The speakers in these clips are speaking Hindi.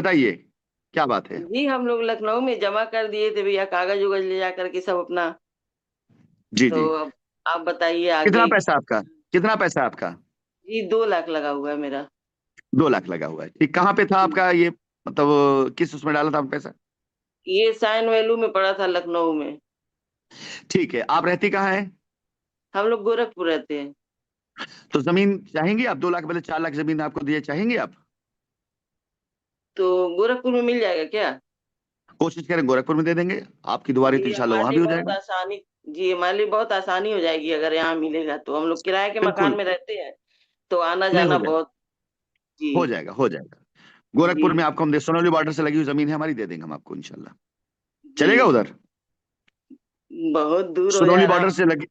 बताइए क्या बात है। जी हम लोग लखनऊ में जमा कर दिए थे भैया, कागज उगज ले जा करके सब अपना। जी तो जी। अब आप बताइए कितना आगे। पैसा आपका, कितना पैसा आपका? जी 2 लाख लगा हुआ है मेरा। 2 लाख लगा हुआ है, ठीक। कहाँ पे था जी। आपका ये, मतलब किस उसमें डाला था आपने पैसा? ये साइन वैल्यू में पड़ा था लखनऊ में। ठीक है, आप रहती कहाँ है? हम लोग गोरखपुर रहते हैं। तो जमीन चाहेंगे आप? 2 लाख बदले 4 लाख जमीन आपको दिए, चाहेंगे आप? तो गोरखपुर में मिल जाएगा क्या? कोशिश करें गोरखपुर में दे देंगे, आपकी दुआरी तो जी इंशाल्लाह हमारे वहां लिए भी हो बहुत जाएगा। आसानी। जी हमारे लिए बहुत आसानी हो जाएगी अगर यहाँ मिलेगा तो। हम लोग किराए के मकान बिल्कुल। में रहते हैं, तो आना नहीं, हो जाना जाएगा, बहुत। जी। हो जाएगा, हो जाएगा। जी। गोरखपुर में आपको हम सोनौली बॉर्डर से लगी हुई जमीन है हमारी, दे देंगे हम आपको इंशाल्लाह। जी। चलेगा उधर? बहुत दूर हो जा सोनौली रहा बॉर्डर है। से लगी।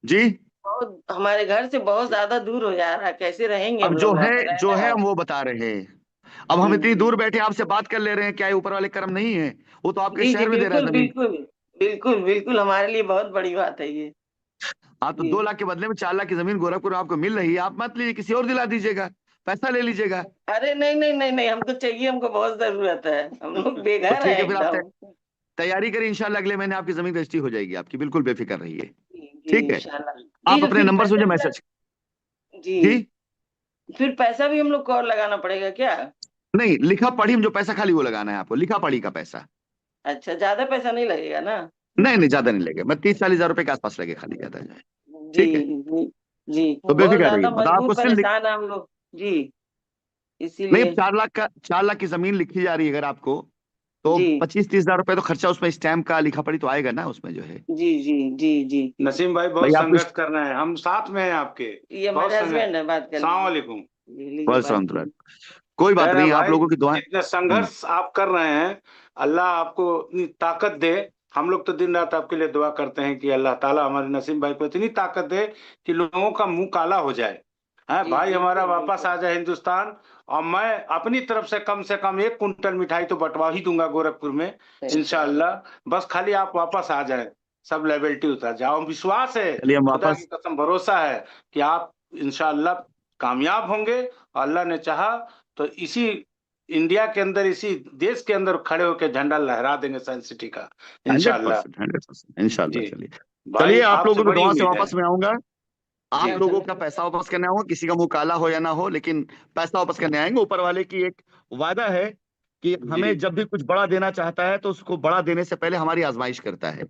जी। बहुत हमारे घर से बहुत ज्यादा दूर हो जा रहा है, कैसे रहेंगे अब हम जो लोग वहाँ है, पे जो रहना है है। हम वो बता रहे हैं। अब हम इतनी जी। दूर बैठे आपसे बात कर ले रहे हैं, क्या ये ऊपर वाले कर्म नहीं है? वो तो आपके जी जी शहर में दे रहा है बिल्कुल जमीन। बिल्कुल। बिल्कुल बिल्कुल हमारे लिए बहुत बड़ी बात है ये। हाँ, तो जी। 2 लाख के बदले में 4 लाख की जमीन गोरखपुर में आपको मिल रही है, आप मत लीजिए, किसी और दिला दीजिएगा, पैसा ले लीजिएगा। अरे नहीं नहीं नहीं नहीं, हमको चाहिए, हमको बहुत जरूरत है, हम लोग तो बेघर हैं ठीक है, फिर आप एकदम। तैयारी करिए, इंशाल्लाह अगले महीने आपकी जमीन रजिस्ट्री हो जाएगी आपकी, बिल्कुल बेफिक्र रहिए। जी जी ठीक है। इंशाल्लाह। जी आप तो अपने फिर नंबर से मुझे पैसा भी मैसेज। जी जी। फिर पैसा भी हम लोग को और लगाना पड़ेगा क्या? नहीं, लिखा पढ़ी में जो पैसा खाली वो लगाना है आपको, लिखा पढ़ी का पैसा। अच्छा ज्यादा पैसा नहीं लगेगा ना? नहीं नहीं, ज्यादा नहीं लगेगा, मैं 30-40 हजार रुपए के आसपास लगे खाली, ज्यादा जाए। जी ठीक है। जी। जी तो बहुत बेफिक्र रहिए, ज्यादा मतलब मजबूर आपको सिर्फ परेशान है हम लोग। जी नहीं, इसीलिए। 4 लाख का, 4 लाख की जमीन लिखी जा रही है अगर आपको, तो जी 25-30 हजार रुपए तो खर्चा उसमें, स्टैम्प का लिखा पढ़ी तो आएगा ना उसमें जो है। जी जी जी जी। नसीम भाई बहुत भाई आपको संघर्ष कर रहे हैं, हम साथ में हैं आपके। ये बहुत हमारे संघर्ष। हस्बैंड है, बात कर सलाम लीजिए। वालेकुम। जी लीजिए बस बात कीजिए। कोई कह बात रहे हैं नहीं, आप भाई, लोगों की दुआएं। जितने संघर्ष आप कर रहे हैं, अल्लाह आपको इतनी ताकत दे। हम लोग तो दिन रात आपके लिए दुआ करते हैं कि अल्लाह ताला हमारे नसीम भाई को इतनी ताकत दे कि लोगों का मुंह काला हो जाए। है जी भाई, हमारा बिल्कुल वापस बिल्कुल। आ जाए हिंदुस्तान। और मैं अपनी तरफ से कम 1 कुंटल मिठाई तो बंटवा ही दूंगा गोरखपुर में, इंशाअल्लाह। बस खाली आप वापस आ जाए, सब लेवलिटी उतर जाओ। विश्वास है, चलिए हम खुदा की वापस। कसम भरोसा है कि आप इंशाअल्लाह कामयाब होंगे। अल्लाह ने चाहा तो इसी इंडिया के अंदर, इसी देश के अंदर खड़े होकर झंडा लहरा देंगे साइंस सिटी का, हंड्रेड इंशाअल्लाह। परसेंट 100% इंशाल्लाह। जी चलिए। चलिए, भाई, आप आपसे लोगों की बड़ी दुआ से उम्मीद है। वापस में आऊंगा। जी आप लोगों का पैसा वापस करने आऊंगा, किसी का मुंह काला हो या ना हो, लेकिन पैसा वापस करने आएंगे। ऊपर वाले की एक वादा है कि जी हमें जब भी कुछ बड़ा देना चाहता है तो उसको बड़ा देने से पहले हमारी आजमाइश करता है।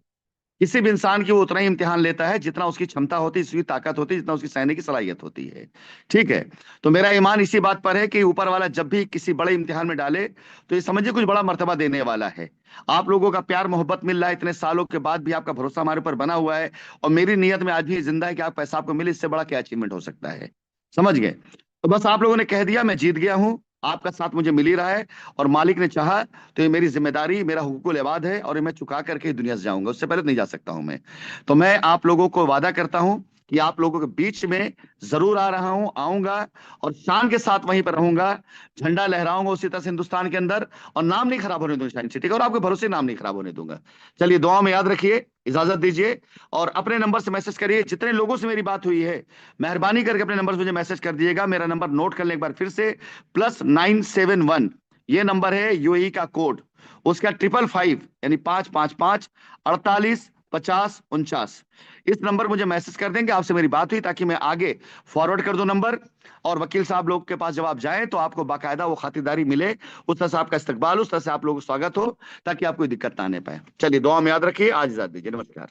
किसी भी इंसान की वो उतना ही इम्तिहान लेता है जितना उसकी क्षमता होती है, जितनी ताकत होती है, जितना उसकी सहने की सलाहियत होती है। ठीक है। तो मेरा ईमान इसी बात पर है कि ऊपर वाला जब भी किसी बड़े इम्तिहान में डाले तो ये समझिए कुछ बड़ा मर्तबा देने वाला है। आप लोगों का प्यार मोहब्बत मिल रहा है, इतने सालों के बाद भी आपका भरोसा हमारे ऊपर बना हुआ है, और मेरी नीयत में आज भी जिंदा है कि आप पैसा आपको मिले, इससे बड़ा क्या अचीवमेंट हो सकता है। समझ गए? तो बस आप लोगों ने कह दिया, मैं जीत गया हूं। आपका साथ मुझे मिल ही रहा है, और मालिक ने चाहा तो ये मेरी जिम्मेदारी, मेरा हुकूकुल इबाद है, और ये मैं चुका करके ही दुनिया से जाऊंगा, उससे पहले तो नहीं जा सकता हूं मैं। तो मैं आप लोगों को वादा करता हूं कि आप लोगों के बीच में जरूर आ रहा हूं, आऊंगा, और शान के साथ वहीं पर रहूंगा, झंडा लहराऊंगा उसी तरह से हिंदुस्तान के अंदर, और नाम नहीं खराब होने दूंगा साइंस सिटी का, और आपके भरोसे नाम नहीं खराब होने दूंगा। चलिए, दुआ में याद रखिए, इजाजत दीजिए, और अपने नंबर से मैसेज करिए। जितने लोगों से मेरी बात हुई है, मेहरबानी करके अपने नंबर से मुझे मैसेज कर दिएगा। मेरा नंबर नोट कर लें एक बार फिर से, +971, ये नंबर है यूएई का कोड, उसका 555 यानी 555 48 50 49। इस नंबर मुझे मैसेज कर देंगे आपसे मेरी बात हुई, ताकि मैं आगे फॉरवर्ड कर दूं नंबर, और वकील साहब लोग के पास जब आप जाएं तो आपको बाकायदा वो खातिरदारी मिले, उस तरह से आपका इस्तकबाल, उस तरह से आप लोगों का स्वागत हो, ताकि आपको कोई दिक्कत ना आने पाए। चलिए, दुआ में याद रखिए, आज इजाजत दीजिए, नमस्कार।